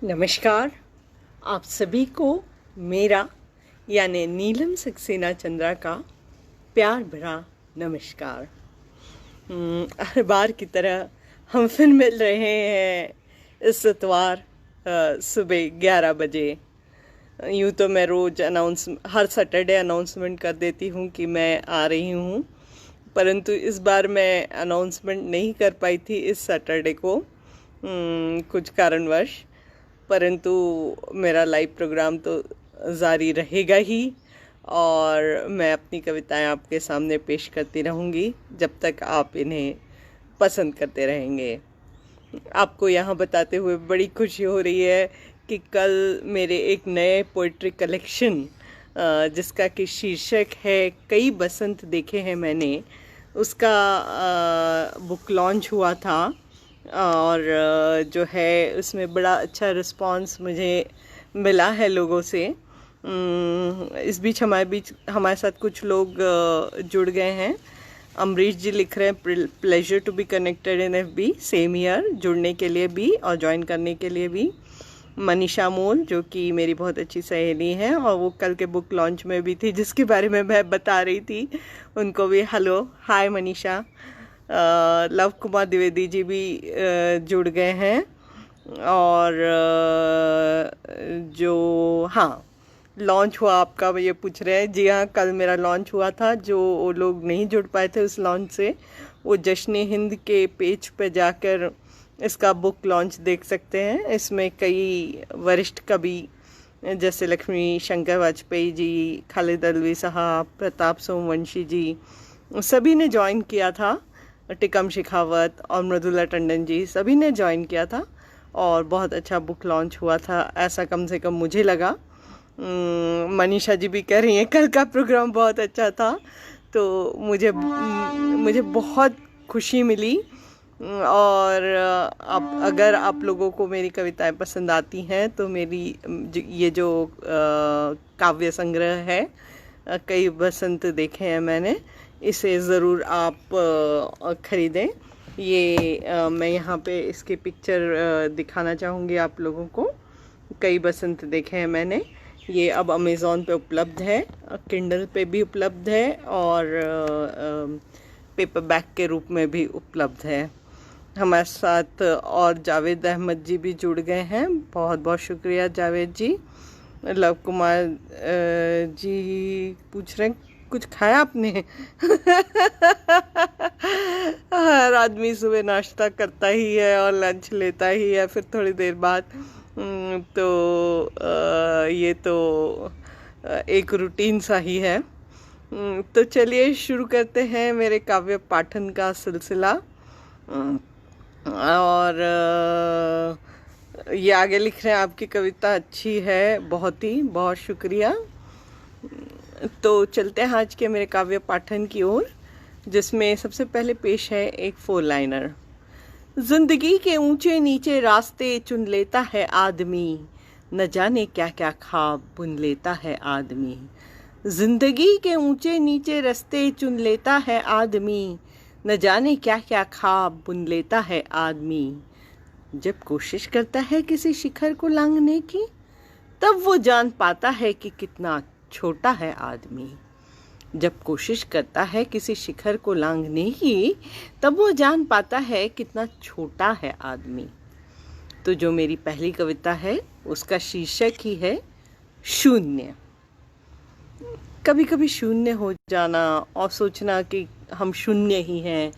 नमस्कार। आप सभी को मेरा यानी नीलम सक्सेना चंद्रा का प्यार भरा नमस्कार। हर बार की तरह हम फिर मिल रहे हैं इस इतवार सुबह 11 बजे। यूँ तो मैं रोज़ हर सैटरडे अनाउंसमेंट कर देती हूँ कि मैं आ रही हूँ, परंतु इस बार मैं अनाउंसमेंट नहीं कर पाई थी इस सैटरडे को कुछ कारणवश। परंतु मेरा लाइव प्रोग्राम तो जारी रहेगा ही और मैं अपनी कविताएं आपके सामने पेश करती रहूँगी जब तक आप इन्हें पसंद करते रहेंगे। आपको यहाँ बताते हुए बड़ी खुशी हो रही है कि कल मेरे एक नए पोइट्री कलेक्शन जिसका कि शीर्षक है कई बसंत देखे हैं मैंने, उसका बुक लॉन्च हुआ था और जो है उसमें बड़ा अच्छा रिस्पांस मुझे मिला है लोगों से। इस बीच हमारे साथ कुछ लोग जुड़ गए हैं। अमरीश जी लिख रहे हैं pleasure to be connected in FB, same year, जुड़ने के लिए भी और ज्वाइन करने के लिए भी। मनीषा मोल जो कि मेरी बहुत अच्छी सहेली है और वो कल के बुक लॉन्च में भी थी जिसके बारे में मैं बता रही थी, उनको भी हेलो, हाय मनीषा। लव कुमार द्विवेदी जी भी जुड़ गए हैं और जो लॉन्च हुआ आपका ये पूछ रहे हैं। जी हाँ, कल मेरा लॉन्च हुआ था। जो लोग नहीं जुड़ पाए थे उस लॉन्च से, वो जश्न हिंद के पेज पे जाकर इसका बुक लॉन्च देख सकते हैं। इसमें कई वरिष्ठ कवि जैसे लक्ष्मी शंकर वाजपेयी जी, खालिद अलवी साहब, प्रताप सोमवंशी जी, सभी ने ज्वाइन किया था। टिकम शेखावत और मृदुला टंडन जी, सभी ने ज्वाइन किया था और बहुत अच्छा बुक लॉन्च हुआ था, ऐसा कम से कम मुझे लगा। मनीषा जी भी कह रही हैं कल का प्रोग्राम बहुत अच्छा था, तो मुझे बहुत खुशी मिली। और अगर आप लोगों को मेरी कविताएं पसंद आती हैं तो मेरी ये जो काव्य संग्रह है कई बसंत देखे हैं मैंने, इसे ज़रूर आप ख़रीदें। ये मैं यहाँ पे इसकी पिक्चर दिखाना चाहूँगी आप लोगों को। कई बसंत देखे हैं मैंने। ये अब अमेज़ॉन पे उपलब्ध है, किंडल पे भी उपलब्ध है और पेपरबैक के रूप में भी उपलब्ध है। हमारे साथ और जावेद अहमद जी भी जुड़ गए हैं, बहुत बहुत शुक्रिया जावेद जी। लव कुमार जी पूछ रहे हैं कुछ खाया आपने? हर आदमी सुबह नाश्ता करता ही है और लंच लेता ही है फिर थोड़ी देर बाद, तो ये तो एक रूटीन सा ही है। तो चलिए शुरू करते हैं मेरे काव्य पाठन का सिलसिला। और ये आगे लिख रहे हैं आपकी कविता अच्छी है, बहुत शुक्रिया। तो चलते हैं आज के मेरे काव्य पाठन की ओर, जिसमें सबसे पहले पेश है एक 4 लाइनर। जिंदगी के ऊंचे नीचे रास्ते चुन लेता है आदमी, न जाने क्या क्या ख्वाब बुन लेता है आदमी। जिंदगी के ऊंचे नीचे रास्ते चुन लेता है आदमी, न जाने क्या क्या ख्वाब बुन लेता है आदमी। जब कोशिश करता है किसी शिखर को लांघने की, तब वो जान पाता है कि कितना छोटा है आदमी। जब कोशिश करता है किसी शिखर को लांघने की, तब वो जान पाता है कितना छोटा है आदमी। तो जो मेरी पहली कविता है उसका शीर्षक ही है शून्य। कभी कभी शून्य हो जाना और सोचना कि हम शून्य ही हैं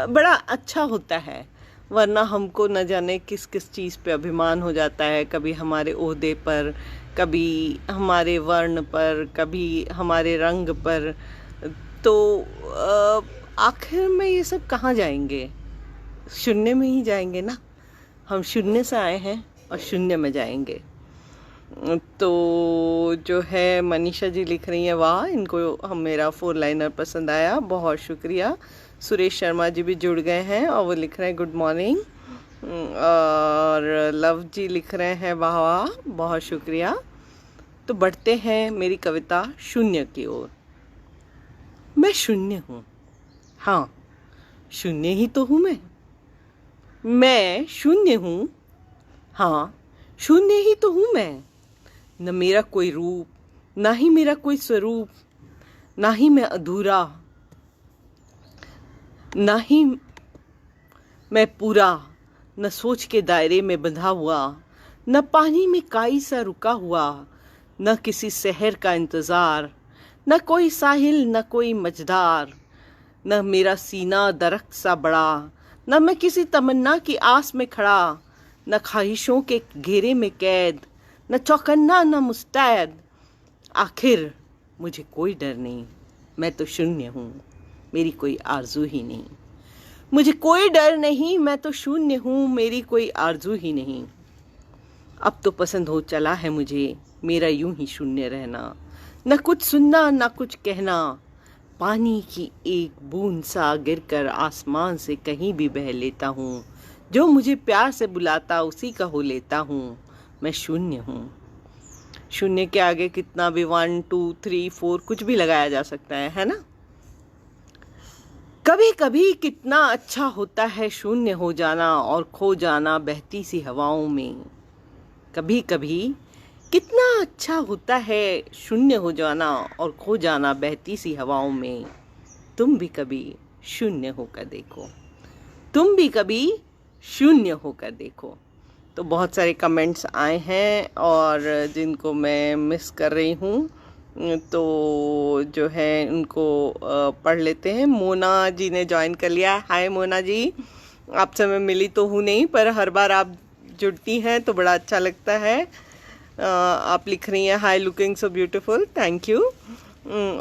बड़ा अच्छा होता है, वरना हमको न जाने किस किस चीज़ पे अभिमान हो जाता है। कभी हमारे ओहदे पर, कभी हमारे वर्ण पर, कभी हमारे रंग पर। तो आखिर में ये सब कहाँ जाएंगे? शून्य में ही जाएंगे ना। हम शून्य से आए हैं और शून्य में जाएंगे। तो जो है मनीषा जी लिख रही हैं वाह, इनको मेरा 4 लाइनर पसंद आया, बहुत शुक्रिया। सुरेश शर्मा जी भी जुड़ गए हैं और वो लिख रहे हैं गुड मॉर्निंग। और लव जी लिख रहे हैं वाह वाह, बहुत शुक्रिया। तो बढ़ते हैं मेरी कविता शून्य की ओर। मैं शून्य हूँ, हाँ शून्य ही तो हूँ मैं शून्य हूँ, हाँ शून्य ही तो हूँ मैं, न मेरा कोई रूप, ना ही मेरा कोई स्वरूप, ना ही मैं अधूरा, ना ही मैं पूरा, न सोच के दायरे में बंधा हुआ, न पानी में काई सा रुका हुआ, न किसी शहर का इंतजार, न कोई साहिल न कोई मझधार, न मेरा सीना दरख्त सा बड़ा, न मैं किसी तमन्ना की आस में खड़ा, न ख्वाहिशों के घेरे में कैद, न चौकन्ना न मुस्तैद। आखिर मुझे कोई डर नहीं, मैं तो शून्य हूँ, मेरी कोई आरजू ही नहीं। मुझे कोई डर नहीं, मैं तो शून्य हूँ, मेरी कोई आरजू ही नहीं। अब तो पसंद हो चला है मुझे मेरा यूं ही शून्य रहना, न कुछ सुनना न कुछ कहना। पानी की एक बूंद सा गिरकर आसमान से कहीं भी बह लेता हूँ, जो मुझे प्यार से बुलाता उसी का हो लेता हूँ। मैं शून्य हूँ। शून्य के आगे कितना भी 1 2 3 4 कुछ भी लगाया जा सकता है ना। कभी कभी कितना अच्छा होता है शून्य हो जाना और खो जाना बहती सी हवाओं में। कभी कभी कितना अच्छा होता है शून्य हो जाना और खो जाना बहती सी हवाओं में। तुम भी कभी शून्य होकर देखो, तुम भी कभी शून्य होकर देखो। तो बहुत सारे कमेंट्स आए हैं और जिनको मैं मिस कर रही हूँ तो जो है उनको पढ़ लेते हैं। मोना जी ने ज्वाइन कर लिया। हाय मोना जी, आपसे मैं मिली तो हूँ नहीं, पर हर बार आप जुड़ती हैं तो बड़ा अच्छा लगता है। आप लिख रही हैं hi looking so beautiful, thank you.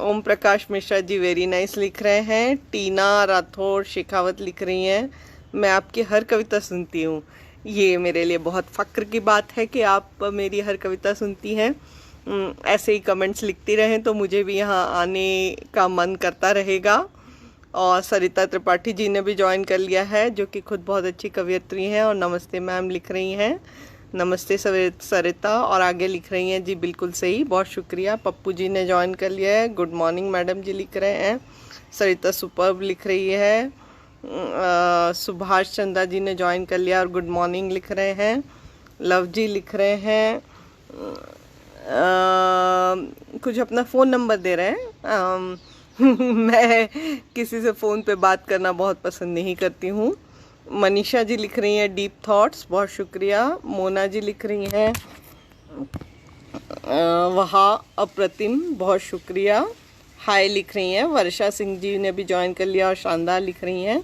Om Prakash Mishra ji very nice लिख रहे हैं। टीना राठौर शेखावत लिख रही हैं मैं आपकी हर कविता सुनती हूँ। ये मेरे लिए बहुत फ़क्र की बात है कि आप मेरी हर कविता सुनती हैं। ऐसे ही कमेंट्स लिखती रहें तो मुझे भी यहाँ आने का मन करता रहेगा। और सरिता त्रिपाठी जी ने भी ज्वाइन कर लिया है, जो कि खुद बहुत अच्छी कवियत्री हैं और नमस्ते मैम लिख रही हैं। नमस्ते सरिता। और आगे लिख रही हैं जी बिल्कुल सही, बहुत शुक्रिया। पप्पू जी ने ज्वाइन कर लिया है। गुड मॉर्निंग मैडम जी लिख रहे हैं। सरिता सुपर्ब लिख रही है। सुभाष चंदा जी ने ज्वाइन कर लिया और गुड मॉर्निंग लिख रहे हैं। लव जी लिख रहे हैं। कुछ अपना फ़ोन नंबर दे रहे हैं। मैं किसी से फ़ोन पे बात करना बहुत पसंद नहीं करती हूँ। मनीषा जी लिख रही हैं डीप थॉट्स, बहुत शुक्रिया। मोना जी लिख रही हैं वहाँ अप्रतिम, बहुत शुक्रिया। हाय लिख रही हैं। वर्षा सिंह जी ने भी ज्वाइन कर लिया और शानदार लिख रही हैं।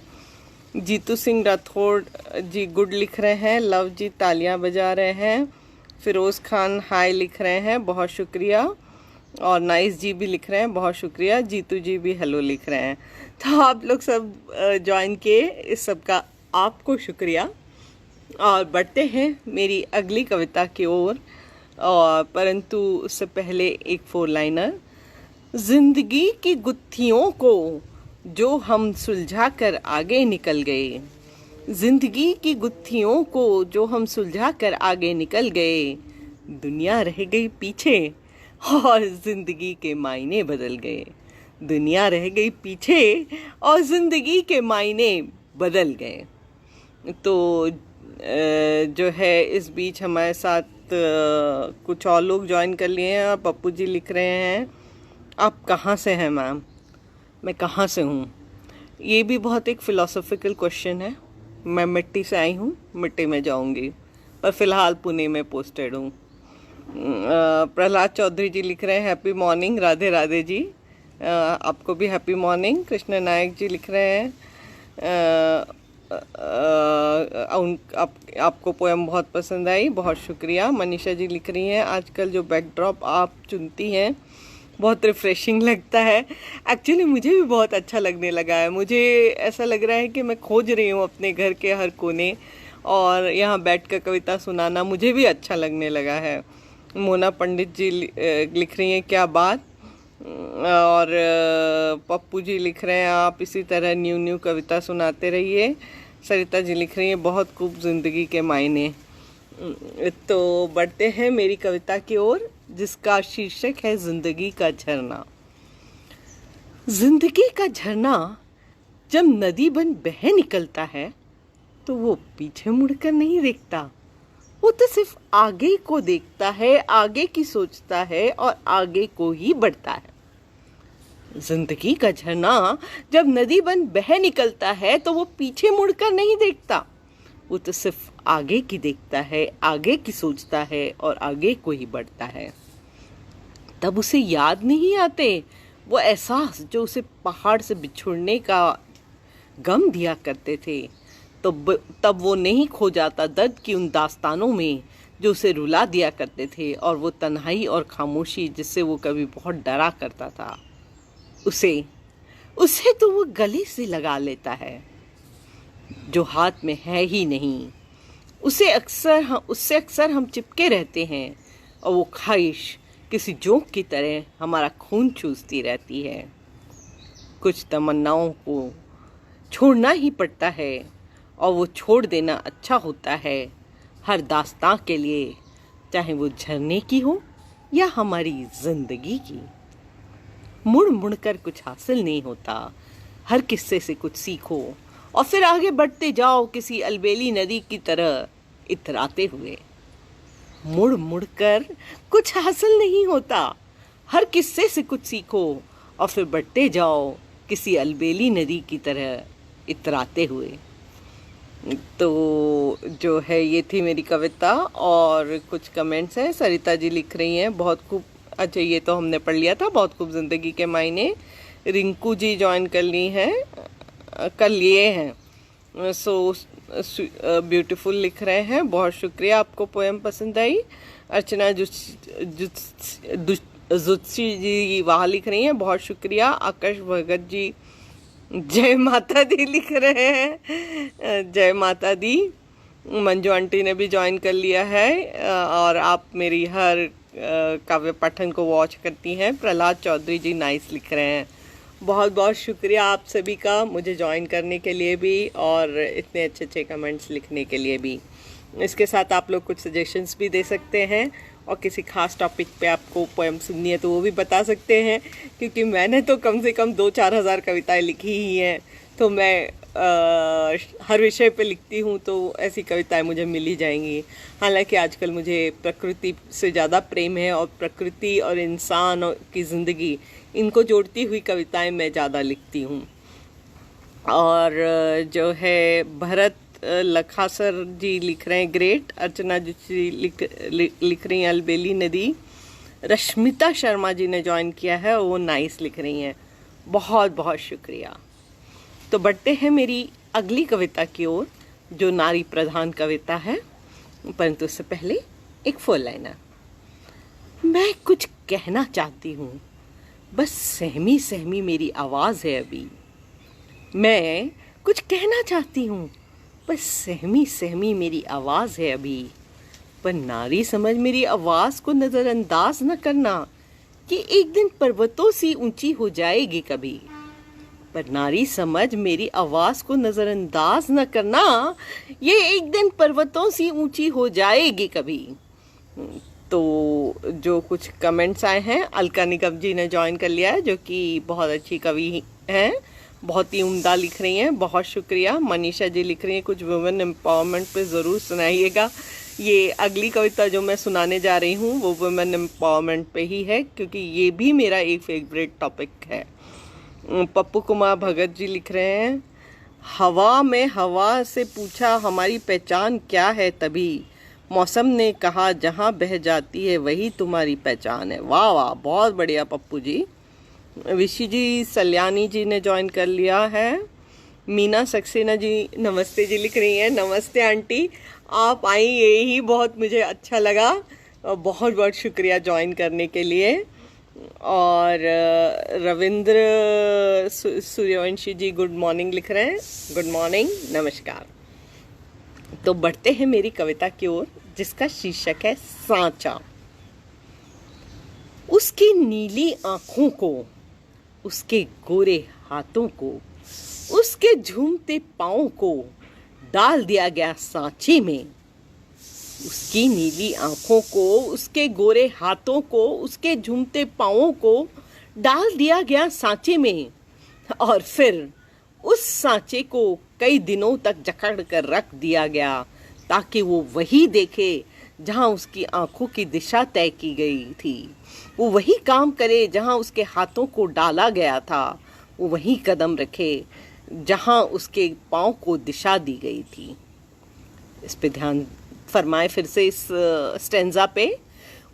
जीतू सिंह राठौड़ जी गुड लिख रहे हैं। लव जी तालियां बजा रहे हैं। फिरोज़ खान हाय लिख रहे हैं, बहुत शुक्रिया। और नाइस जी भी लिख रहे हैं, बहुत शुक्रिया। जीतू जी भी हेलो लिख रहे हैं। तो आप लोग सब ज्वाइन किए, इस सब का आपको शुक्रिया। और बढ़ते हैं मेरी अगली कविता की ओर, और परंतु उससे पहले एक 4 लाइनर। जिंदगी की गुत्थियों को जो हम सुलझा कर आगे निकल गए, जिंदगी की गुत्थियों को जो हम सुलझा कर आगे निकल गए, दुनिया रह गई पीछे और जिंदगी के मायने बदल गए। दुनिया रह गई पीछे और जिंदगी के मायने बदल गए। तो जो है इस बीच हमारे साथ कुछ और लोग ज्वाइन कर लिए हैं। पप्पू जी लिख रहे हैं आप कहाँ से हैं मैम? मैं कहाँ से हूँ, ये भी बहुत एक फ़िलोसॉफिकल क्वेश्चन है। मैं मिट्टी से आई हूँ, मिट्टी में जाऊँगी, पर फ़िलहाल पुणे में पोस्टेड हूँ। प्रहलाद चौधरी जी लिख रहे हैं हैप्पी मॉर्निंग, राधे राधे जी। आपको भी हैप्पी मॉर्निंग। कृष्ण नायक जी लिख रहे हैं आपको पोएम बहुत पसंद आई, बहुत शुक्रिया। मनीषा जी लिख रही हैं आजकल जो बैकड्रॉप आप चुनती हैं बहुत रिफ़्रेशिंग लगता है। एक्चुअली मुझे भी बहुत अच्छा लगने लगा है। मुझे ऐसा लग रहा है कि मैं खोज रही हूँ अपने घर के हर कोने, और यहाँ बैठ कर कविता सुनाना मुझे भी अच्छा लगने लगा है। मोना पंडित जी लिख रही हैं क्या बात। और पप्पू जी लिख रहे हैं आप इसी तरह न्यू कविता सुनाते रहिए। सरिता जी लिख रही हैं बहुत खूब ज़िंदगी के मायने। तो बढ़ते हैं मेरी कविता की ओर, जिसका शीर्षक है जिंदगी का झरना। जिंदगी का झरना जब नदी बन बह निकलता है तो वो पीछे मुड़कर नहीं देखता, वो तो सिर्फ आगे को देखता है, आगे की सोचता है और आगे को ही बढ़ता है। जिंदगी का झरना जब नदी बन बह निकलता है तो वो पीछे मुड़कर नहीं देखता, वो तो सिर्फ आगे की देखता है, आगे की सोचता है और आगे को ही बढ़ता है। तब उसे याद नहीं आते वो एहसास जो उसे पहाड़ से बिछुड़ने का गम दिया करते थे। तो तब वो नहीं खो जाता दर्द की उन दास्तानों में जो उसे रुला दिया करते थे, और वो तन्हाई और खामोशी जिससे वो कभी बहुत डरा करता था, उसे तो वो गले से लगा लेता है जो हाथ में है ही नहीं। उससे अक्सर हम चिपके रहते हैं, और वो ख्वाहिश किसी जोंक की तरह हमारा खून चूसती रहती है। कुछ तमन्नाओं को छोड़ना ही पड़ता है, और वो छोड़ देना अच्छा होता है हर दास्तां के लिए, चाहे वो झरने की हो या हमारी जिंदगी की। मुड़ मुड़ कर कुछ हासिल नहीं होता, हर किस्से से कुछ सीखो और फिर आगे बढ़ते जाओ किसी अलबेली नदी की तरह इतराते हुए। मुड़ मुड़ कर कुछ हासिल नहीं होता, हर किस्से से कुछ सीखो और फिर बढ़ते जाओ किसी अलबेली नदी की तरह इतराते हुए। तो जो है ये थी मेरी कविता, और कुछ कमेंट्स हैं। सरिता जी लिख रही हैं बहुत खूब, अच्छा ये तो हमने पढ़ लिया था, बहुत खूब जिंदगी के मायने। रिंकू जी ज्वाइन कर लिए हैं, सो ब्यूटीफुल लिख रहे हैं, बहुत शुक्रिया, आपको पोएम पसंद आई। अर्चना जुत्सी जी वहाँ लिख रही हैं, बहुत शुक्रिया। आकाश भगत जी जय माता दी लिख रहे हैं, जय माता दी। मंजू आंटी ने भी ज्वाइन कर लिया है, और आप मेरी हर काव्य पाठन को वॉच करती हैं। प्रहलाद चौधरी जी नाइस लिख रहे हैं, बहुत बहुत शुक्रिया आप सभी का मुझे ज्वाइन करने के लिए भी, और इतने अच्छे अच्छे कमेंट्स लिखने के लिए भी। इसके साथ आप लोग कुछ सजेशंस भी दे सकते हैं, और किसी खास टॉपिक पे आपको पोएम सुननी है तो वो भी बता सकते हैं, क्योंकि मैंने तो कम से कम 2-4 हज़ार कविताएं लिखी ही हैं। तो मैं हर विषय पे लिखती हूँ, तो ऐसी कविताएं मुझे मिल ही जाएंगी। हालांकि आजकल मुझे प्रकृति से ज़्यादा प्रेम है, और प्रकृति और इंसान की ज़िंदगी इनको जोड़ती हुई कविताएं मैं ज़्यादा लिखती हूँ। और जो है भरत लखासर जी लिख रहे हैं ग्रेट। अर्चना जी लिख रही हैं अलबेली नदी। रश्मिता शर्मा जी ने ज्वाइन किया है, वो नाइस लिख रही हैं, बहुत बहुत शुक्रिया। तो बढ़ते हैं मेरी अगली कविता की ओर, जो नारी प्रधान कविता है, परंतु उससे पहले एक फोर लाइनर। मैं कुछ कहना चाहती हूँ, बस सहमी सहमी मेरी आवाज़ है अभी। मैं कुछ कहना चाहती हूँ, बस सहमी सहमी मेरी आवाज़ है अभी। पर नारी समझ मेरी आवाज़ को नज़रअंदाज न करना, कि एक दिन पर्वतों सी ऊंची हो जाएगी कभी। पर नारी समझ मेरी आवाज़ को नज़रअंदाज न करना, ये एक दिन पर्वतों सी ऊंची हो जाएगी कभी। तो जो कुछ कमेंट्स आए हैं, अलका निगम जी ने ज्वाइन कर लिया है, जो कि बहुत अच्छी कवि हैं, बहुत ही उम्दा लिख रही हैं, बहुत शुक्रिया। मनीषा जी लिख रही हैं कुछ वुमेन एम्पावरमेंट पे ज़रूर सुनाइएगा। ये अगली कविता जो मैं सुनाने जा रही हूँ वो वुमेन एम्पावरमेंट पे ही है, क्योंकि ये भी मेरा एक फेवरेट टॉपिक है। पप्पू कुमार भगत जी लिख रहे हैं, हवा में हवा से पूछा हमारी पहचान क्या है, तभी मौसम ने कहा जहाँ बह जाती है वही तुम्हारी पहचान है। वाह वाह, बहुत बढ़िया पप्पू जी। विशी जी सल्यानी जी ने ज्वाइन कर लिया है। मीना सक्सेना जी नमस्ते जी लिख रही हैं, नमस्ते आंटी, आप आई यही बहुत मुझे अच्छा लगा, बहुत बहुत शुक्रिया ज्वाइन करने के लिए। और रविंद्र सूर्यवंशी जी गुड मॉर्निंग लिख रहे हैं, गुड मॉर्निंग, नमस्कार। तो बढ़ते हैं मेरी कविता की ओर, जिसका शीर्षक है सांचा। उसकी नीली आंखों को, उसके गोरे हाथों को, उसके झूमते पाँव को डाल दिया गया सांचे में। उसकी नीली आंखों को, उसके गोरे हाथों को, उसके झूमते पाँवों को डाल दिया गया सांचे में, और फिर उस सांचे को कई दिनों तक जकड़ कर रख दिया गया, ताकि वो वही देखे जहाँ उसकी आंखों की दिशा तय की गई थी। वो वही काम करे जहाँ उसके हाथों को डाला गया था। वो वही कदम रखे जहाँ उसके पाँव को दिशा दी गई थी। इस पे ध्यान फरमाए फिर से इस स्टेंजा पे।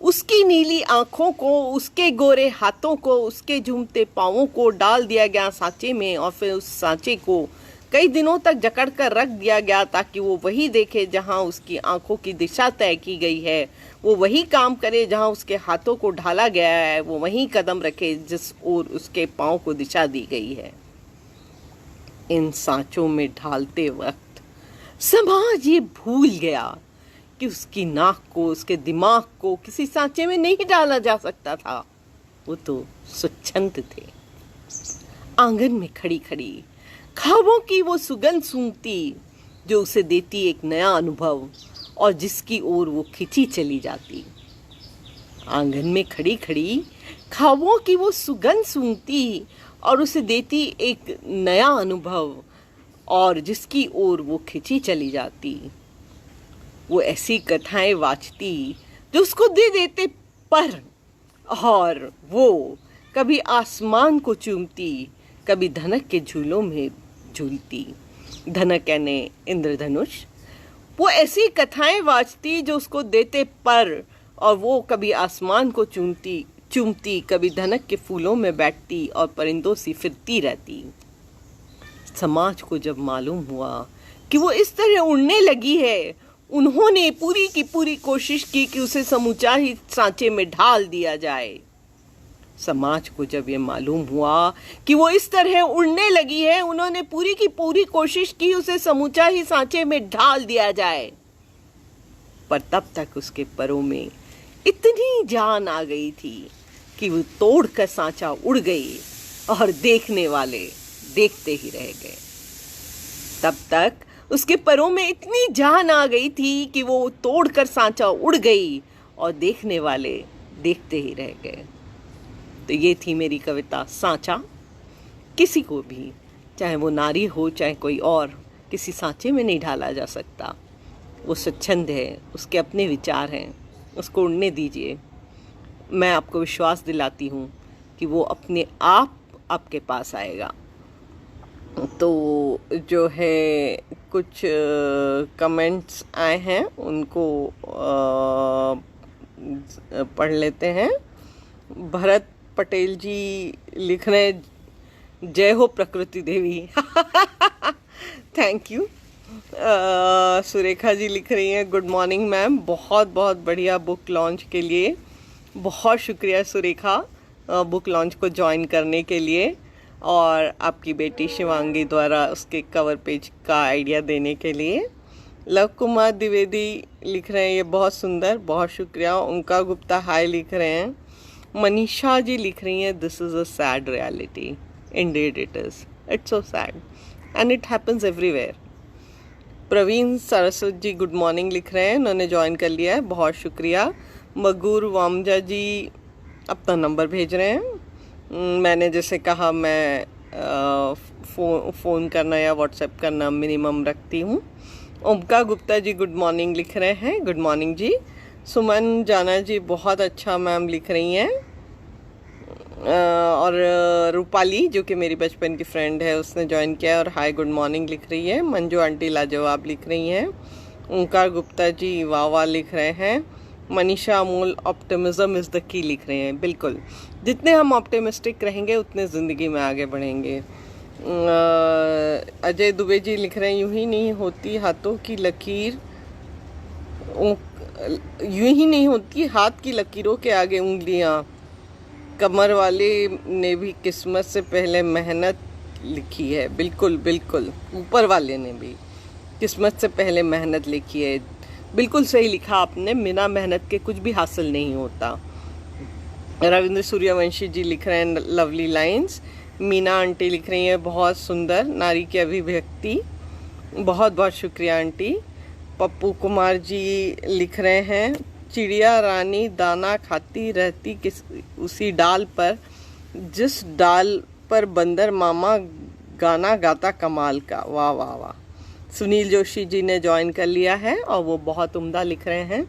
उसकी नीली आंखों को, उसके गोरे हाथों को, उसके झूमते पाँवों को डाल दिया गया सांचे में, और फिर उस सांचे को कई दिनों तक जकड़ कर रख दिया गया ताकि वो वही देखे जहाँ उसकी आंखों की दिशा तय की गई है। वो वही काम करे जहाँ उसके हाथों को ढाला गया है। वो वही कदम रखे जिस ओर उसके पाँव को दिशा दी गई है। इन सांचों में ढालते वक्त समाज ये भूल गया कि उसकी नाक को, उसके दिमाग को किसी सांचे में नहीं डाला जा सकता था। वो तो स्वच्छंद थे। आंगन में खड़ी खड़ी ख्वाबों की वो सुगंध सूंघती जो उसे देती एक नया अनुभव और जिसकी ओर वो खिंची चली जाती। आंगन में खड़ी खड़ी ख्वाबों की वो सुगंध सूंघती और उसे देती एक नया अनुभव और जिसकी ओर वो खिंची चली जाती। वो ऐसी कथाएं वाचती जो उसको दे देते पर, और वो कभी आसमान को चूमती, कभी धनक के झूलों में झूलती। धनक यानी इंद्रधनुष। वो ऐसी कथाएं वाचती जो उसको देते पर, और वो कभी आसमान को चूमती, कभी धनक के फूलों में बैठती और परिंदों सी फिरती रहती। समाज को जब मालूम हुआ कि वो इस तरह उड़ने लगी है, उन्होंने पूरी की पूरी कोशिश की कि उसे समूचा ही सांचे में ढाल दिया जाए। समाज को जब ये मालूम हुआ कि वो इस तरह उड़ने लगी है, उन्होंने पूरी की पूरी कोशिश की उसे समूचा ही सांचे में ढाल दिया जाए। पर तब तक उसके परों में इतनी जान आ गई थी कि वो तोड़कर सांचा उड़ गई और देखने वाले देखते ही रह गए। तब तक उसके परों में इतनी जान आ गई थी कि वो तोड़कर सांचा उड़ गई और देखने वाले देखते ही रह गए। तो ये थी मेरी कविता सांचा। किसी को भी, चाहे वो नारी हो चाहे कोई और, किसी सांचे में नहीं ढाला जा सकता। वो स्वच्छंद है, उसके अपने विचार हैं, उसको उड़ने दीजिए। मैं आपको विश्वास दिलाती हूँ कि वो अपने आप आपके पास आएगा। तो जो है कुछ कमेंट्स आए हैं उनको पढ़ लेते हैं। भरत पटेल जी लिख रहे हैं, जय हो प्रकृति देवी। Thank you. सुरेखा जी लिख रही हैं, गुड मॉर्निंग मैम, बहुत बहुत बढ़िया बुक लॉन्च के लिए। बहुत शुक्रिया सुरेखा बुक लॉन्च को ज्वाइन करने के लिए और आपकी बेटी शिवांगी द्वारा उसके कवर पेज का आइडिया देने के लिए। लव कुमार द्विवेदी लिख रहे हैं, ये बहुत सुंदर, बहुत शुक्रिया। उनका गुप्ता हाय लिख रहे हैं। मनीषा जी लिख रही हैं, this is a sad reality, indeed it is, it's so sad and it happens everywhere. Praveen Saraswat ji good morning लिख रहे हैं, उन्होंने ज्वाइन कर लिया है, बहुत शुक्रिया। मगूर वामजा जी अपना नंबर भेज रहे हैं। मैंने जैसे कहा मैं फ़ोन करना या व्हाट्सएप करना मिनिमम रखती हूँ। ओमका गुप्ता जी गुड मॉर्निंग लिख रहे हैं, गुड मॉर्निंग जी। सुमन जाना जी बहुत अच्छा मैम लिख रही हैं। और रूपाली जो कि मेरी बचपन की फ्रेंड है उसने ज्वाइन किया और हाय गुड मॉर्निंग लिख रही है। मंजू आंटी लाजवाब लिख रही हैं। ओंकार गुप्ता जी वाह वाह लिख रहे हैं। Manisha Amol optimism is the key लिख रहे हैं। बिल्कुल, जितने हम ऑप्टिमिस्टिक रहेंगे उतने ज़िंदगी में आगे बढ़ेंगे। अजय दुबे जी लिख रहे हैं, यूं ही नहीं होती हाथों की लकीर, यूं ही नहीं होती हाथ की लकीरों के आगे उंगलियां, कमर वाले ने भी किस्मत से पहले मेहनत लिखी है। बिल्कुल बिल्कुल, ऊपर वाले ने भी किस्मत से पहले मेहनत लिखी है। बिल्कुल सही लिखा आपने, बिना मेहनत के कुछ भी हासिल नहीं होता। रविंद्र सूर्यवंशी जी लिख रहे हैं लवली लाइंस। मीना आंटी लिख रही हैं बहुत सुंदर, नारी की अभिव्यक्ति, बहुत बहुत शुक्रिया आंटी। पप्पू कुमार जी लिख रहे हैं, चिड़िया रानी दाना खाती रहती किस उसी डाल पर, जिस डाल पर बंदर मामा गाना गाता कमाल का। वाह वाह वाह। सुनील जोशी जी ने ज्वाइन कर लिया है और वो बहुत उम्दा लिख रहे हैं।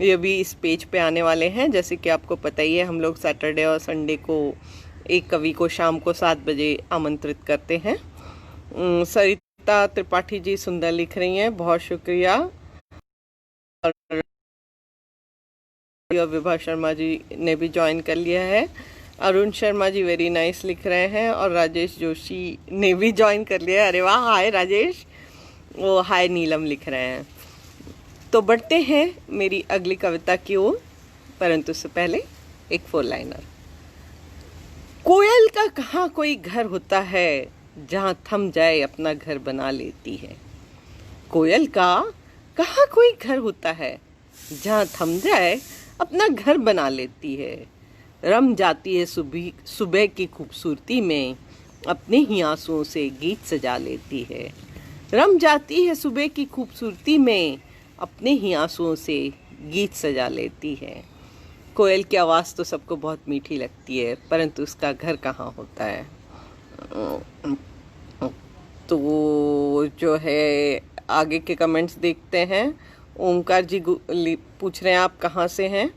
ये भी इस पेज पे आने वाले हैं। जैसे कि आपको पता ही है, हम लोग सैटरडे और संडे को एक कवि को शाम को 7 बजे आमंत्रित करते हैं। सरिता त्रिपाठी जी सुंदर लिख रही हैं, बहुत शुक्रिया। और विभा शर्मा जी ने भी ज्वाइन कर लिया है। अरुण शर्मा जी वेरी नाइस लिख रहे हैं, और राजेश जोशी ने भी ज्वाइन कर लिया है। अरे वाह, हाय राजेश। वो हाय नीलम लिख रहे हैं। तो बढ़ते हैं मेरी अगली कविता की ओर, परंतु उससे पहले एक 4 लाइनर। कोयल का कहाँ कोई घर होता है, जहाँ थम जाए अपना घर बना लेती है। कोयल का कहाँ कोई घर होता है, जहाँ थम जाए अपना घर बना लेती है। रम जाती है सुबह सुबह की खूबसूरती में, अपने ही आंसुओं से गीत सजा लेती है। रम जाती है सुबह की खूबसूरती में, अपने ही आंसुओं से गीत सजा लेती है। कोयल की आवाज़ तो सबको बहुत मीठी लगती है, परंतु उसका घर कहाँ होता है। तो जो है आगे के कमेंट्स देखते हैं। ओमकार जी पूछ रहे हैं आप कहाँ से हैं।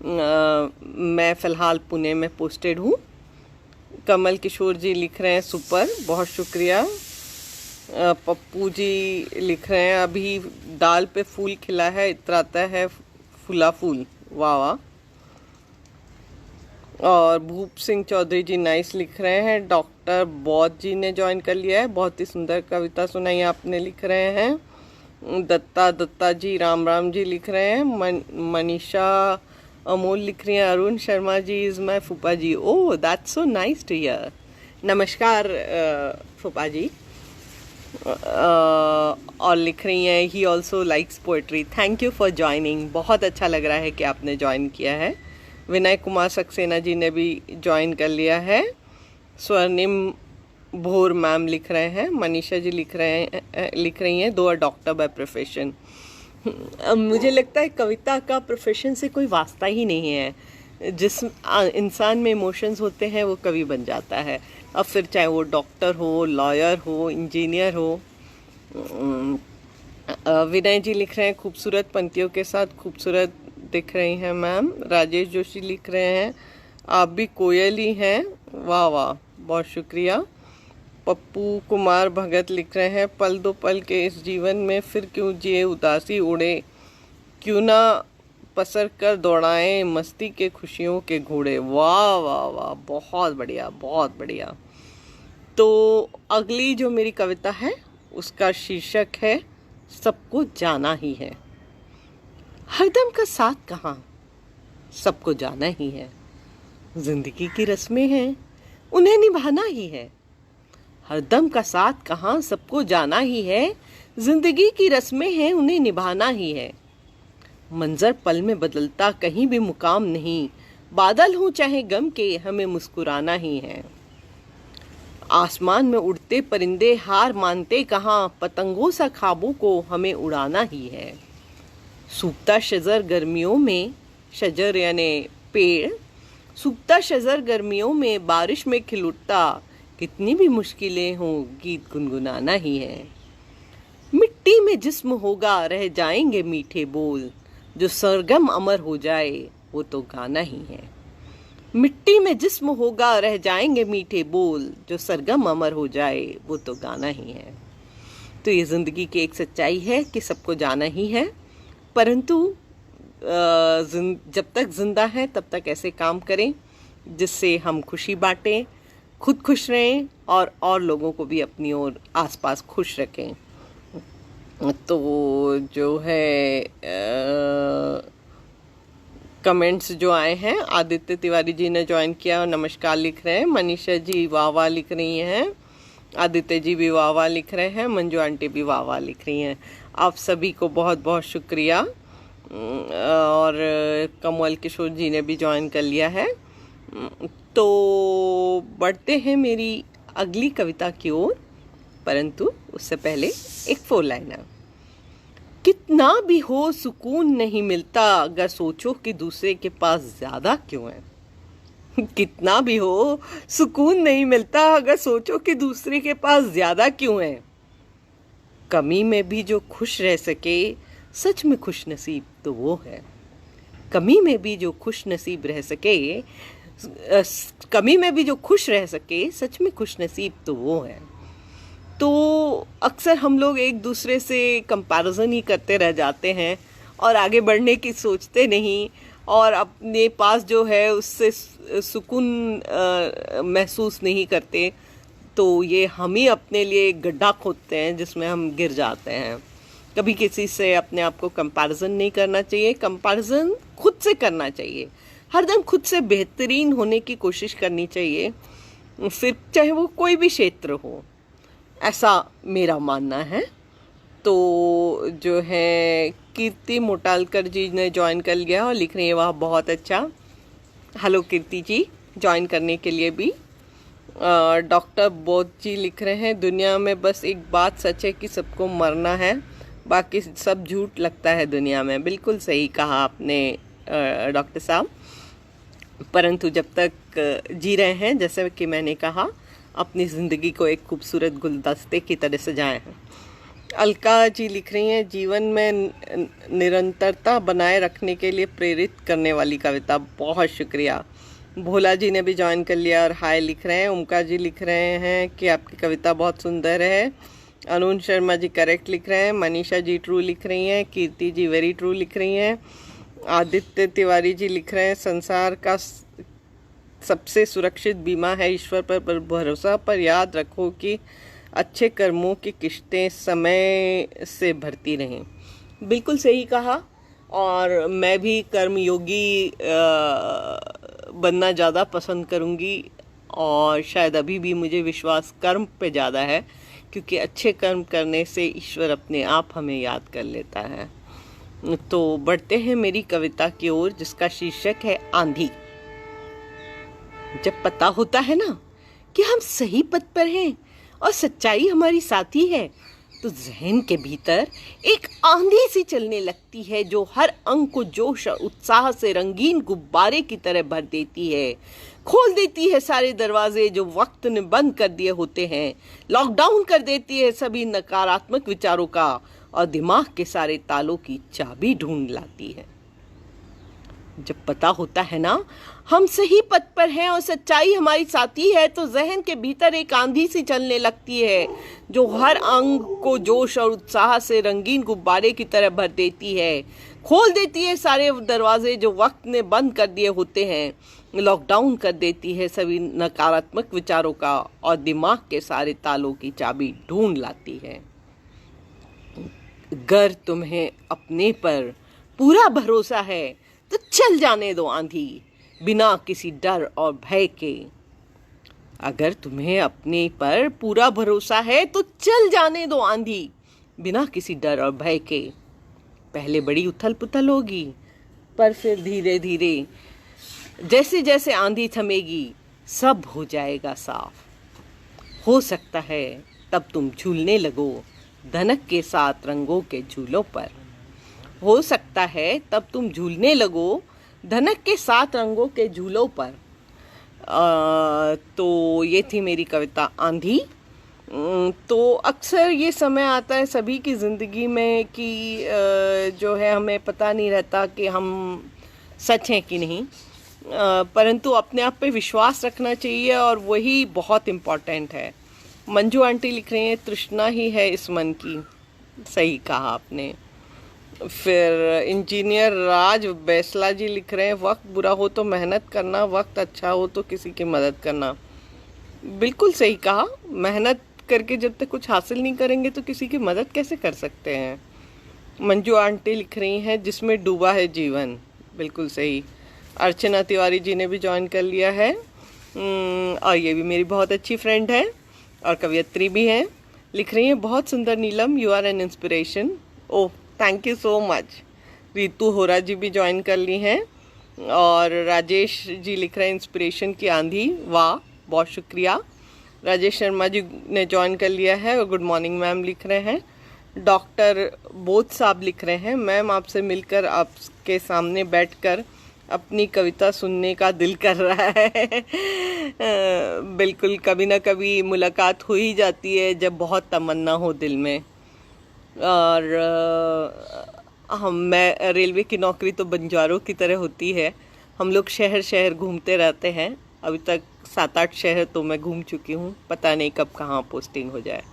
मैं फ़िलहाल पुणे में पोस्टेड हूँ। कमल किशोर जी लिख रहे हैं सुपर, बहुत शुक्रिया। पप्पू जी लिख रहे हैं अभी दाल पे फूल खिला है, इतराता है फूला फूल, वाह वाह। और भूप सिंह चौधरी जी नाइस लिख रहे हैं। डॉक्टर बौद्ध जी ने ज्वाइन कर लिया है, बहुत ही सुंदर कविता सुनाई आपने, लिख रहे हैं। दत्ता जी राम राम जी लिख रहे हैं। मनीषा अमोल लिख रही हैं। अरुण शर्मा जी इज़ माय फूफा जी, oh that's so nice to hear. नमस्कार फूफा जी। और लिख रही हैं he also likes poetry, thank you for joining. बहुत अच्छा लग रहा है कि आपने ज्वाइन किया है। विनय कुमार सक्सेना जी ने भी ज्वाइन कर लिया है। स्वर्णिम भोर मैम लिख रहे हैं। मनीषा जी लिख रही हैं दो डॉक्टर बाय प्रोफेशन। मुझे लगता है कविता का प्रोफेशन से कोई वास्ता ही नहीं है। जिस इंसान में इमोशंस होते हैं वो कवि बन जाता है। अब फिर चाहे वो डॉक्टर हो, लॉयर हो, इंजीनियर हो। विनय जी लिख रहे हैं खूबसूरत पंक्तियों के साथ खूबसूरत दिख रही हैं मैम। राजेश जोशी लिख रहे हैं आप भी कोयल ही हैं, वाह वाह, बहुत शुक्रिया। पप्पू कुमार भगत लिख रहे हैं पल दो पल के इस जीवन में फिर क्यों जिए उदासी उड़े, क्यों ना पसर कर दौड़ाएं मस्ती के खुशियों के घोड़े, वाह वाह वाह, बहुत बढ़िया बहुत बढ़िया। तो अगली जो मेरी कविता है उसका शीर्षक है सबको जाना ही है। हरदम का साथ कहाँ, सबको जाना ही है। जिंदगी की रस्में हैं, उन्हें निभाना ही है। हरदम का साथ कहाँ, सबको जाना ही है। जिंदगी की रस्में हैं, उन्हें निभाना ही है। मंजर पल में बदलता, कहीं भी मुकाम नहीं। बादल हो चाहे गम के, हमें मुस्कुराना ही है। आसमान में उड़ते परिंदे हार मानते कहाँ, पतंगों सा ख्वाबों को हमें उड़ाना ही है। सूखता शजर गर्मियों में, शजर यानी पेड़, सूखता शजर गर्मियों में, बारिश में खिल उठता, कितनी भी मुश्किलें हों गीत गुनगुनाना ही है। मिट्टी में जिस्म होगा रह जाएंगे मीठे बोल, जो सरगम अमर हो जाए वो तो गाना ही है। मिट्टी में जिस्म होगा रह जाएंगे मीठे बोल, जो सरगम अमर हो जाए वो तो गाना ही है। तो ये ज़िंदगी की एक सच्चाई है कि सबको जाना ही है, परंतु जब तक जिंदा हैं तब तक ऐसे काम करें जिससे हम खुशी बांटें, खुद खुश रहें और लोगों को भी अपनी ओर आसपास खुश रखें। तो जो है कमेंट्स जो आए हैं, आदित्य तिवारी जी ने ज्वाइन किया और नमस्कार लिख रहे हैं। मनीषा जी वाह वाह लिख रही हैं। आदित्य जी भी वाह वाह लिख रहे हैं। मंजू आंटी भी वाह वाह लिख रही हैं। आप सभी को बहुत बहुत शुक्रिया। और कमल किशोर जी ने भी ज्वाइन कर लिया है। तो बढ़ते हैं मेरी अगली कविता की ओर, परंतु उससे पहले एक 4 लाइनर। कितना भी हो सुकून नहीं मिलता, अगर सोचो कि दूसरे के पास ज़्यादा क्यों है। कितना भी हो सुकून नहीं मिलता, अगर सोचो कि दूसरे के पास ज़्यादा क्यों है। कमी में भी जो खुश रह सके, सच में खुश नसीब तो वो है। कमी में भी जो खुश नसीब रह सके, कमी में भी जो खुश रह सके, सच में खुश नसीब तो वो है। तो अक्सर हम लोग एक दूसरे से कंपैरिजन ही करते रह जाते हैं और आगे बढ़ने की सोचते नहीं, और अपने पास जो है उससे सुकून महसूस नहीं करते। तो ये हम ही अपने लिए एक गड्ढा खोदते हैं जिसमें हम गिर जाते हैं। कभी किसी से अपने आप को कंपैरिजन नहीं करना चाहिए, कंपैरिजन खुद से करना चाहिए। हरदम खुद से बेहतरीन होने की कोशिश करनी चाहिए, फिर चाहे वो कोई भी क्षेत्र हो, ऐसा मेरा मानना है। तो जो है कीर्ति मोटालकर जी ने ज्वाइन कर लिया और लिख रही है वह बहुत अच्छा। हेलो कीर्ति जी, ज्वाइन करने के लिए भी। डॉक्टर बोध जी लिख रहे हैं दुनिया में बस एक बात सच है कि सबको मरना है, बाकी सब झूठ लगता है दुनिया में। बिल्कुल सही कहा आपने डॉक्टर साहब, परंतु जब तक जी रहे हैं, जैसे कि मैंने कहा, अपनी ज़िंदगी को एक खूबसूरत गुलदस्ते की तरह सजाएं हैं। अलका जी लिख रही हैं जीवन में निरंतरता बनाए रखने के लिए प्रेरित करने वाली कविता। बहुत शुक्रिया। भोला जी ने भी ज्वाइन कर लिया और हाय लिख रहे हैं। ओमकार जी लिख रहे हैं कि आपकी कविता बहुत सुंदर है। अरुण शर्मा जी करेक्ट लिख रहे हैं। मनीषा जी ट्रू लिख रही हैं। कीर्ति जी वेरी ट्रू लिख रही हैं। आदित्य तिवारी जी लिख रहे हैं संसार का सबसे सुरक्षित बीमा है ईश्वर पर भरोसा, पर याद रखो कि अच्छे कर्मों की किश्तें समय से भरती रहें। बिल्कुल सही कहा, और मैं भी कर्मयोगी बनना ज़्यादा पसंद करूँगी, और शायद अभी भी मुझे विश्वास कर्म पे ज़्यादा है, क्योंकि अच्छे कर्म करने से ईश्वर अपने आप हमें याद कर लेता है। तो बढ़ते हैं मेरी कविता की ओर, जिसका शीर्षक है आंधी। जब पता होता है ना कि हम सही पथ पर हैं और सच्चाई हमारी साथी है, तो जहन के भीतर एक आंधी सी चलने लगती है जो हर अंग को जोश और उत्साह से रंगीन गुब्बारे की तरह भर देती है। खोल देती है सारे दरवाजे जो वक्त ने बंद कर दिए होते हैं, लॉकडाउन कर देती है सभी नकारात्मक विचारों का, और दिमाग के सारे तालों की चाबी ढूंढ लाती है। जब पता होता है ना हम सही पथ पर हैं और सच्चाई हमारी साथी है, तो जहन के भीतर एक आंधी सी चलने लगती है जो हर अंग को जोश और उत्साह से रंगीन गुब्बारे की तरह भर देती है। खोल देती है सारे दरवाजे जो वक्त ने बंद कर दिए होते हैं, लॉकडाउन कर देती है सभी नकारात्मक विचारों का, और दिमाग के सारे तालों की चाबी ढूंढ लाती है। अगर तुम्हें अपने पर पूरा भरोसा है तो चल जाने दो आंधी, बिना किसी डर और भय के। अगर तुम्हें अपने पर पूरा भरोसा है तो चल जाने दो आंधी, बिना किसी डर और भय के। पहले बड़ी उथल पुथल होगी, पर फिर धीरे धीरे जैसे जैसे आंधी थमेगी सब हो जाएगा साफ। हो सकता है तब तुम झूलने लगो धनक के साथ रंगों के झूलों पर। हो सकता है तब तुम झूलने लगो धनक के साथ रंगों के झूलों पर। तो ये थी मेरी कविता आंधी। तो अक्सर ये समय आता है सभी की ज़िंदगी में कि जो है हमें पता नहीं रहता कि हम सच हैं कि नहीं, परंतु अपने आप पे विश्वास रखना चाहिए, और वही बहुत इम्पॉर्टेंट है। मंजू आंटी लिख रही हैं तृष्णा ही है इस मन की। सही कहा आपने। फिर इंजीनियर राज बैसला जी लिख रहे हैं वक्त बुरा हो तो मेहनत करना, वक्त अच्छा हो तो किसी की मदद करना। बिल्कुल सही कहा। मेहनत करके जब तक कुछ हासिल नहीं करेंगे तो किसी की मदद कैसे कर सकते हैं। मंजू आंटी लिख रही हैं जिसमें डूबा है जीवन। बिल्कुल सही। अर्चना तिवारी जी ने भी ज्वाइन कर लिया है, और ये भी मेरी बहुत अच्छी फ्रेंड है और कवियत्री भी हैं। लिख रही हैं बहुत सुंदर Neelam, you are an inspiration. Oh thank you so much. Ritu Hora ji भी ज्वाइन कर ली हैं, और राजेश जी लिख रहे हैं इंस्पिरेशन की आंधी। वाह बहुत शुक्रिया। राजेश शर्मा जी ने ज्वाइन कर लिया है और गुड मॉर्निंग मैम लिख रहे हैं। डॉक्टर बोध साहब लिख रहे हैं मैम आपसे मिलकर आपके सामने बैठकर अपनी कविता सुनने का दिल कर रहा है। बिल्कुल, कभी ना कभी मुलाकात हो ही जाती है जब बहुत तमन्ना हो दिल में। और मैं रेलवे की नौकरी तो बंजारों की तरह होती है। हम लोग शहर शहर घूमते रहते हैं। अभी तक 7-8 शहर तो मैं घूम चुकी हूँ, पता नहीं कब कहाँ पोस्टिंग हो जाए।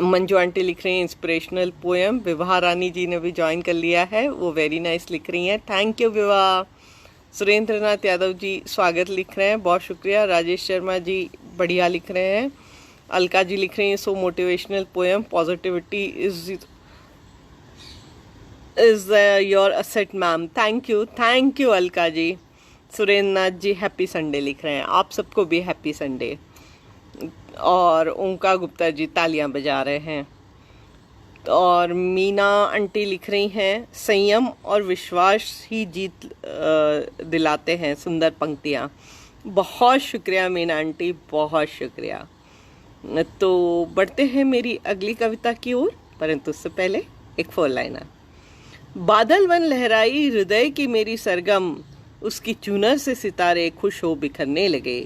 मंजू आंटी लिख रही हैं इंस्पिरेशनल पोएम। विवाह रानी जी ने भी ज्वाइन कर लिया है, वो वेरी नाइस लिख रही हैं। थैंक यू विवाह। सुरेंद्र नाथ यादव जी स्वागत लिख रहे हैं, बहुत शुक्रिया। राजेश शर्मा जी बढ़िया लिख रहे हैं। अलका जी लिख रही हैं so motivational poem, positivity is your asset ma'am. Thank you Alka ji. Surendra Nath ji happy Sunday लिख रहे हैं, आप सबको भी हैप्पी संडे। और ओंकार गुप्ता जी तालियां बजा रहे हैं। और मीना आंटी लिख रही हैं संयम और विश्वास ही जीत दिलाते हैं, सुंदर पंक्तियाँ। बहुत शुक्रिया मीना आंटी, बहुत शुक्रिया। तो बढ़ते हैं मेरी अगली कविता की ओर, परंतु उससे पहले एक 4 लाइनर। बादल बन लहराई हृदय की मेरी सरगम, उसकी चुनर से सितारे खुश हो बिखरने लगे।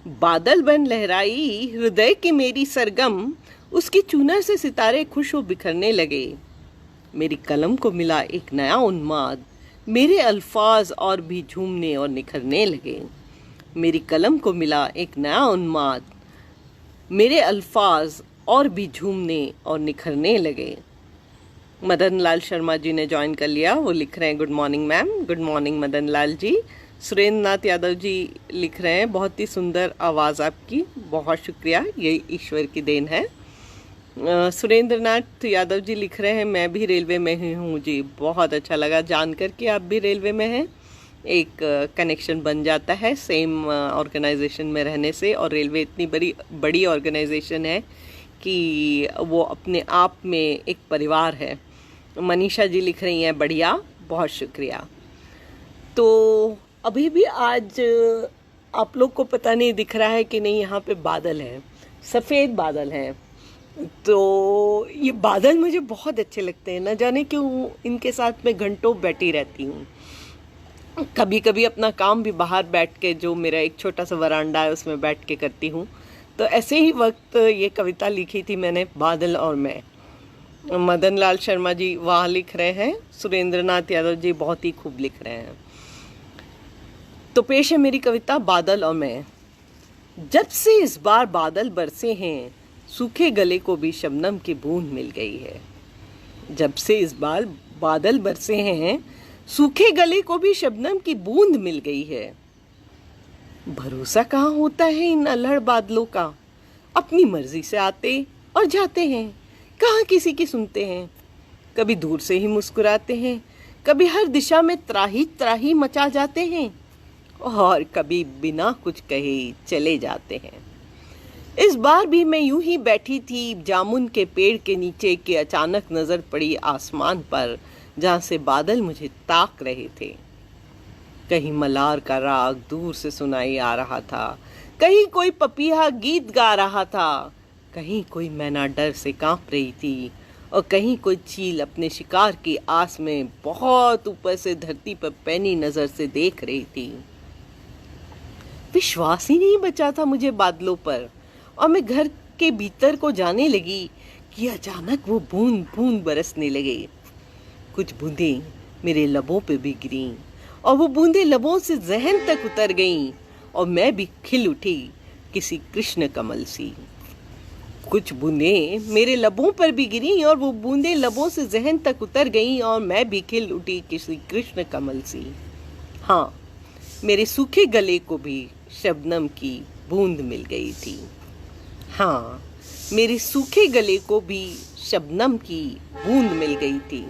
बादल बन लहराई हृदय की मेरी सरगम, उसकी चुनर से सितारे खुश हो बिखरने लगे। मेरी कलम को मिला एक नया उन्माद, मेरे अल्फाज और भी झूमने और निखरने लगे। मेरी कलम को मिला एक नया उन्माद, मेरे अल्फाज और भी झूमने और निखरने लगे। मदन लाल शर्मा जी ने ज्वाइन कर लिया, वो लिख रहे हैं good morning ma'am. Good morning Madan Lal ji. Surendra Nath Yadav ji लिख रहे हैं बहुत ही सुंदर आवाज़ आपकी, बहुत शुक्रिया, ये ईश्वर की देन है। सुरेंद्र नाथ यादव जी लिख रहे हैं मैं भी रेलवे में ही हूँ जी, बहुत अच्छा लगा जानकर कि आप भी रेलवे में हैं। एक कनेक्शन बन जाता है सेम ऑर्गेनाइजेशन में रहने से, और रेलवे इतनी बड़ी ऑर्गेनाइजेशन है कि वो अपने आप में एक परिवार है। मनीषा जी लिख रही हैं बढ़िया, बहुत शुक्रिया। तो अभी भी आज आप लोग को पता नहीं दिख रहा है कि नहीं, यहाँ पे बादल हैं, सफ़ेद बादल हैं। तो ये बादल मुझे बहुत अच्छे लगते हैं, न जाने क्यों इनके साथ मैं घंटों बैठी रहती हूँ। कभी कभी अपना काम भी बाहर बैठ के, जो मेरा एक छोटा सा वरांडा है उसमें बैठ के करती हूँ। तो ऐसे ही वक्त ये कविता लिखी थी मैंने, बादल और मैं। मदन लाल शर्मा जी वाह लिख रहे हैं, सुरेंद्र नाथ यादव जी बहुत ही खूब लिख रहे हैं। तो पेश है मेरी कविता बादल और मैं। जब से इस बार बादल बरसे हैं, सूखे गले को भी शबनम की बूंद मिल गई है। जब से इस बार बादल बरसे हैं, सूखे गले को भी शबनम की बूंद मिल गई है। भरोसा कहाँ होता है इन अल्हड़ बादलों का, अपनी मर्जी से आते और जाते हैं, कहाँ किसी की सुनते हैं। कभी दूर से ही मुस्कुराते हैं, कभी हर दिशा में त्राही त्राही मचा जाते हैं, और कभी बिना कुछ कहे चले जाते हैं। इस बार भी मैं यूं ही बैठी थी जामुन के पेड़ के नीचे कि अचानक नजर पड़ी आसमान पर, जहाँ से बादल मुझे ताक रहे थे। कहीं मलार का राग दूर से सुनाई आ रहा था, कहीं कोई पपीहा गीत गा रहा था, कहीं कोई मैना डर से कांप रही थी, और कहीं कोई चील अपने शिकार की आस में बहुत ऊपर से धरती पर पैनी नजर से देख रही थी। विश्वास ही नहीं बचा था मुझे बादलों पर, और मैं घर के भीतर को जाने लगी कि अचानक वो बूंद बूंद बरसने लगे। कुछ बूंदें मेरे लबों पे भी गिरीं, और वो बूंदें लबों से जहन तक उतर गईं, और मैं भी खिल उठी किसी कृष्ण कमल सी। कुछ बूंदें मेरे लबों पर भी गिरीं, और वो बूंदें लबों से जहन तक उतर गईं, और मैं भी खिल उठी किसी कृष्ण कमल सी। हाँ, मेरे सूखे गले को भी शबनम की बूंद मिल गई थी। हाँ, मेरे सूखे गले को भी शबनम की बूंद मिल गई थी।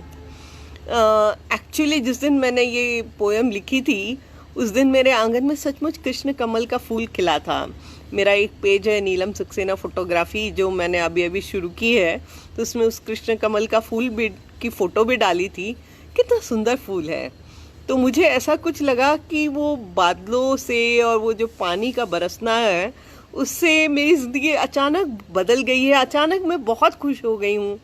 एक्चुअली जिस दिन मैंने ये पोएम लिखी थी, उस दिन मेरे आंगन में सचमुच कृष्ण कमल का फूल खिला था। मेरा एक पेज है नीलम सक्सेना फोटोग्राफी, जो मैंने अभी शुरू की है, तो उसमें उस कृष्ण कमल का फूल भी की फ़ोटो भी डाली थी। कितना सुंदर फूल है। तो मुझे ऐसा कुछ लगा कि वो बादलों से और वो जो पानी का बरसना है, उससे मेरी ज़िंदगी अचानक बदल गई है। अचानक मैं बहुत खुश हो गई हूँ।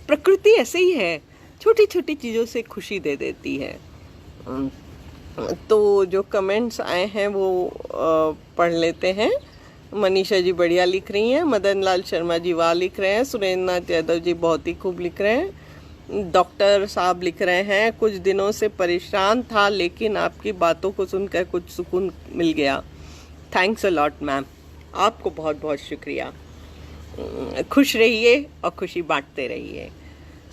प्रकृति ऐसे ही है, छोटी छोटी चीज़ों से खुशी दे देती है। तो जो कमेंट्स आए हैं वो पढ़ लेते हैं। मनीषा जी बढ़िया लिख रही हैं, मदन लाल शर्मा जी वाह लिख रहे हैं, सुरेंद्र नाथ यादव जी बहुत ही खूब लिख रहे हैं, डॉक्टर साहब लिख रहे हैं, कुछ दिनों से परेशान था लेकिन आपकी बातों को सुनकर कुछ सुकून मिल गया। थैंक्स अ लॉट मैम, आपको बहुत बहुत शुक्रिया। खुश रहिए और खुशी बांटते रहिए।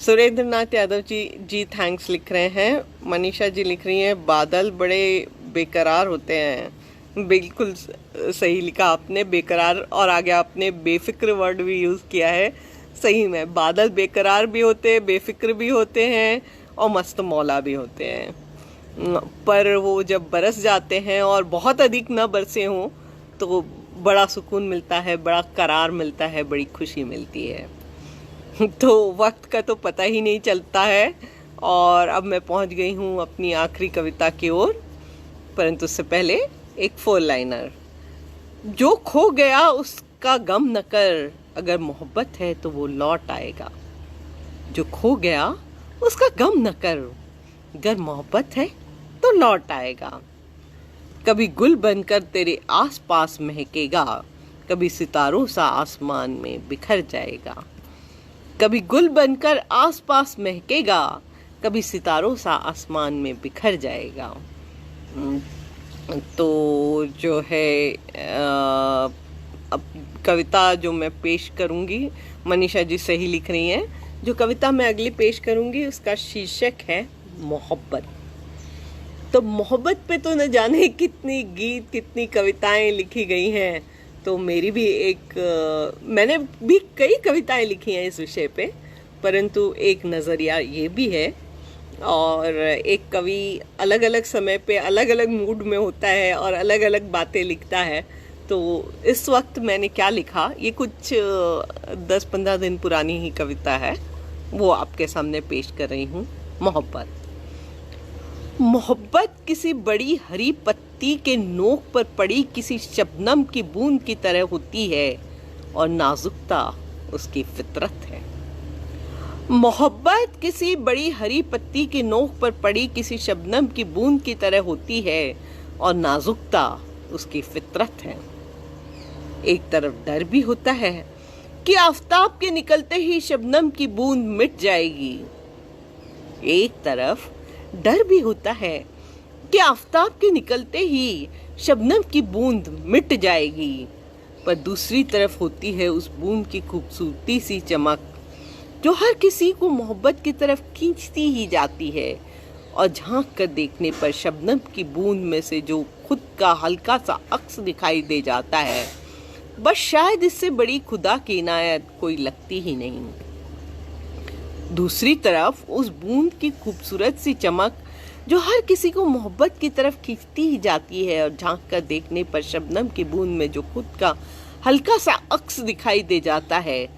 सुरेंद्र नाथ यादव जी थैंक्स लिख रहे हैं। मनीषा जी लिख रही हैं, बादल बड़े बेकरार होते हैं। बिल्कुल सही लिखा आपने, बेकरार, और आगे आपने बेफिक्र वर्ड भी यूज़ किया है। सही में बादल बेकरार भी होते हैं, बेफिक्र भी होते हैं और मस्त मौला भी होते हैं। पर वो जब बरस जाते हैं और बहुत अधिक ना बरसे हों तो बड़ा सुकून मिलता है, बड़ा करार मिलता है, बड़ी खुशी मिलती है। तो वक्त का तो पता ही नहीं चलता है। और अब मैं पहुंच गई हूं अपनी आखिरी कविता की ओर, परंतु उससे पहले एक 4 लाइनर। जो खो गया उसका गम न कर, अगर मोहब्बत है तो वो लौट आएगा। जो खो गया उसका गम न कर, अगर मोहब्बत है तो लौट आएगा। कभी गुल बनकर तेरे आसपास महकेगा, कभी सितारों सा आसमान में बिखर जाएगा। कभी गुल बनकर आसपास महकेगा, कभी सितारों सा आसमान में बिखर जाएगा। तो जो है अब कविता जो मैं पेश करूंगी, मनीषा जी सही लिख रही हैं, जो कविता मैं अगली पेश करूंगी उसका शीर्षक है मोहब्बत। तो मोहब्बत पे तो न जाने कितनी गीत, कितनी कविताएं लिखी गई हैं। तो मेरी भी मैंने भी कई कविताएं लिखी हैं इस विषय पे, परंतु एक नज़रिया ये भी है। और एक कवि अलग अलग समय पे अलग अलग मूड में होता है और अलग अलग बातें लिखता है। तो इस वक्त मैंने क्या लिखा, ये कुछ 10-15 दिन पुरानी ही कविता है, वो आपके सामने पेश कर रही हूँ। मोहब्बत। मोहब्बत किसी बड़ी हरी पत्ती के नोक पर पड़ी किसी शबनम की बूंद की तरह होती है और नाजुकता उसकी फितरत है। मोहब्बत किसी बड़ी हरी पत्ती के नोक पर पड़ी किसी शबनम की बूंद की तरह होती है और नाजुकता उसकी फितरत है। एक तरफ डर भी होता है कि आफताब के निकलते ही शबनम की बूंद मिट जाएगी। एक तरफ डर भी होता है कि आफताब के निकलते ही शबनम की बूंद मिट जाएगी, पर दूसरी तरफ होती है उस बूंद की खूबसूरती सी चमक जो हर किसी को मोहब्बत की तरफ खींचती ही जाती है। और झांक कर देखने पर शबनम की बूंद में से जो खुद का हल्का सा अक्स दिखाई दे जाता है, बस शायद इससे बड़ी खुदा की इनायत कोई लगती ही नहीं। दूसरी तरफ उस बूंद की खूबसूरत सी चमक जो हर किसी को मोहब्बत की तरफ खींचती ही जाती है, और झांक कर देखने पर शबनम की बूंद में जो खुद का हल्का सा अक्स दिखाई दे जाता है,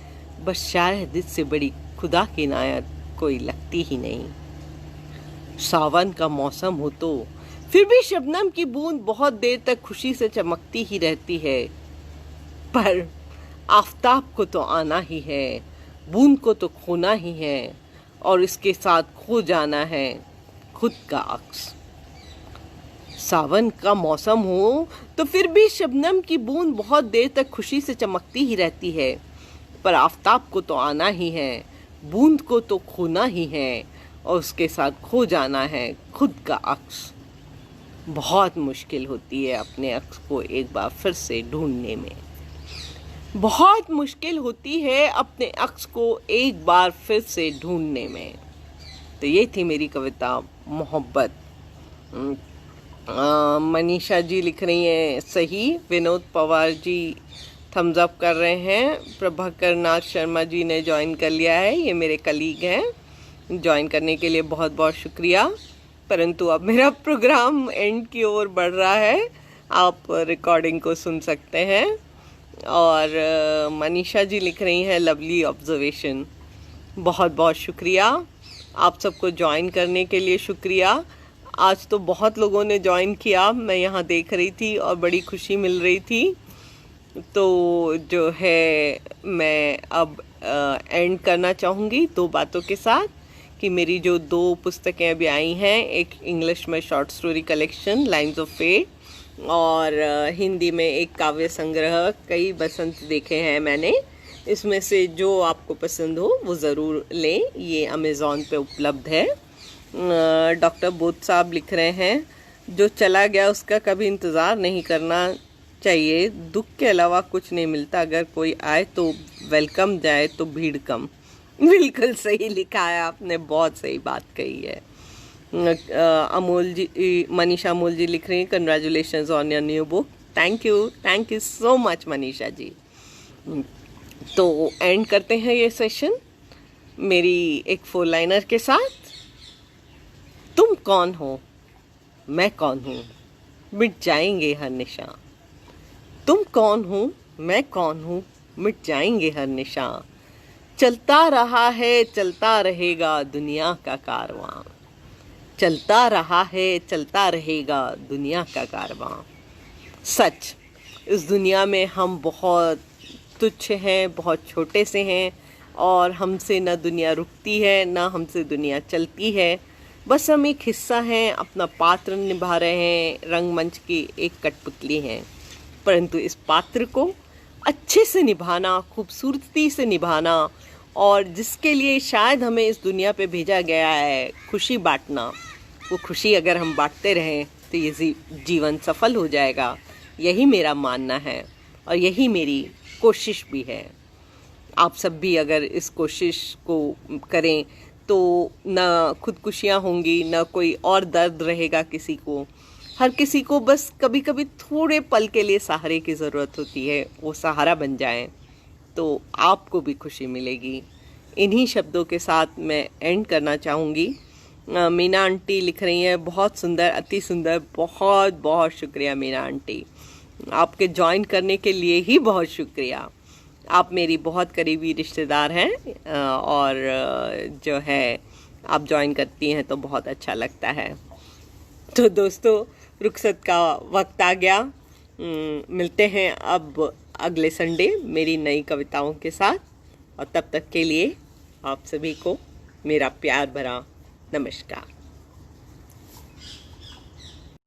बस शायद इससे बड़ी खुदा की इनायत कोई लगती ही नहीं। सावन का मौसम हो तो फिर भी शबनम की बूंद बहुत देर तक खुशी से चमकती ही रहती है, पर आफताब को तो आना ही है, बूंद को तो खोना ही है, और इसके साथ खो जाना है खुद का अक्स। सावन का मौसम हो तो फिर भी शबनम की बूंद बहुत देर तक खुशी से चमकती ही रहती है, पर आफताब को तो आना ही है, बूंद को तो खोना ही है, और उसके साथ खो जाना है खुद का अक्स। बहुत मुश्किल होती है अपने अक्स को एक बार फिर से ढूंढने में। बहुत मुश्किल होती है अपने अक्स को एक बार फिर से ढूंढने में। तो ये थी मेरी कविता मोहब्बत। मनीषा जी लिख रही हैं सही, विनोद पवार जी थम्स अप कर रहे हैं, प्रभाकर नाथ शर्मा जी ने ज्वाइन कर लिया है, ये मेरे कलीग हैं, ज्वाइन करने के लिए बहुत बहुत शुक्रिया। परंतु अब मेरा प्रोग्राम एंड की ओर बढ़ रहा है, आप रिकॉर्डिंग को सुन सकते हैं। और मनीषा जी लिख रही हैं लवली ऑब्जर्वेशन, बहुत बहुत शुक्रिया। आप सबको ज्वाइन करने के लिए शुक्रिया। आज तो बहुत लोगों ने ज्वाइन किया, मैं यहाँ देख रही थी और बड़ी खुशी मिल रही थी। तो जो है मैं अब एंड करना चाहूँगी 2 बातों के साथ, कि मेरी जो 2 पुस्तकें अभी आई हैं, एक इंग्लिश में short story collection lines of fate, और हिंदी में एक काव्य संग्रह कई बसंत देखे हैं मैंने, इसमें से जो आपको पसंद हो वो ज़रूर लें। ये अमेज़ॉन पे उपलब्ध है। डॉक्टर बोध साहब लिख रहे हैं, जो चला गया उसका कभी इंतज़ार नहीं करना चाहिए, दुख के अलावा कुछ नहीं मिलता, अगर कोई आए तो वेलकम, जाए तो भीड़ कम। बिल्कुल सही लिखा है आपने, बहुत सही बात कही है। अमोल जी, मनीषा अमोल जी लिख रही हैं, congratulations on your new book. Thank you so much Manisha ji. तो एंड करते हैं ये सेशन मेरी एक 4 लाइनर के साथ। तुम कौन हो, मैं कौन हूँ, मिट जाएंगे हर निशान। तुम कौन हो, मैं कौन हूँ, मिट जाएंगे हर निशान। चलता रहा है, चलता रहेगा दुनिया का कारवां। चलता रहा है, चलता रहेगा दुनिया का कारवां। सच, इस दुनिया में हम बहुत तुच्छ हैं, बहुत छोटे से हैं, और हमसे न दुनिया रुकती है, न हमसे दुनिया चलती है। बस हम एक हिस्सा हैं, अपना पात्र निभा रहे हैं, रंगमंच की एक कठपुतली हैं। परंतु इस पात्र को अच्छे से निभाना, खूबसूरती से निभाना, और जिसके लिए शायद हमें इस दुनिया पे भेजा गया है, खुशी बांटना, वो खुशी अगर हम बांटते रहें तो ये जीवन सफल हो जाएगा। यही मेरा मानना है और यही मेरी कोशिश भी है। आप सब भी अगर इस कोशिश को करें तो ना खुदकुशियाँ होंगी, ना कोई और दर्द रहेगा किसी को। हर किसी को बस कभी कभी थोड़े पल के लिए सहारे की ज़रूरत होती है, वो सहारा बन जाएं तो आपको भी खुशी मिलेगी। इन्हीं शब्दों के साथ मैं एंड करना चाहूँगी। मीना आंटी लिख रही हैं, बहुत सुंदर, अति सुंदर, बहुत बहुत शुक्रिया मीना आंटी। आपके ज्वाइन करने के लिए ही बहुत शुक्रिया। आप मेरी बहुत करीबी रिश्तेदार हैं और जो है आप ज्वाइन करती हैं तो बहुत अच्छा लगता है। तो दोस्तों, रुखसत का वक्त आ गया। मिलते हैं अब अगले संडे मेरी नई कविताओं के साथ, और तब तक के लिए आप सभी को मेरा प्यार भरा नमस्कार।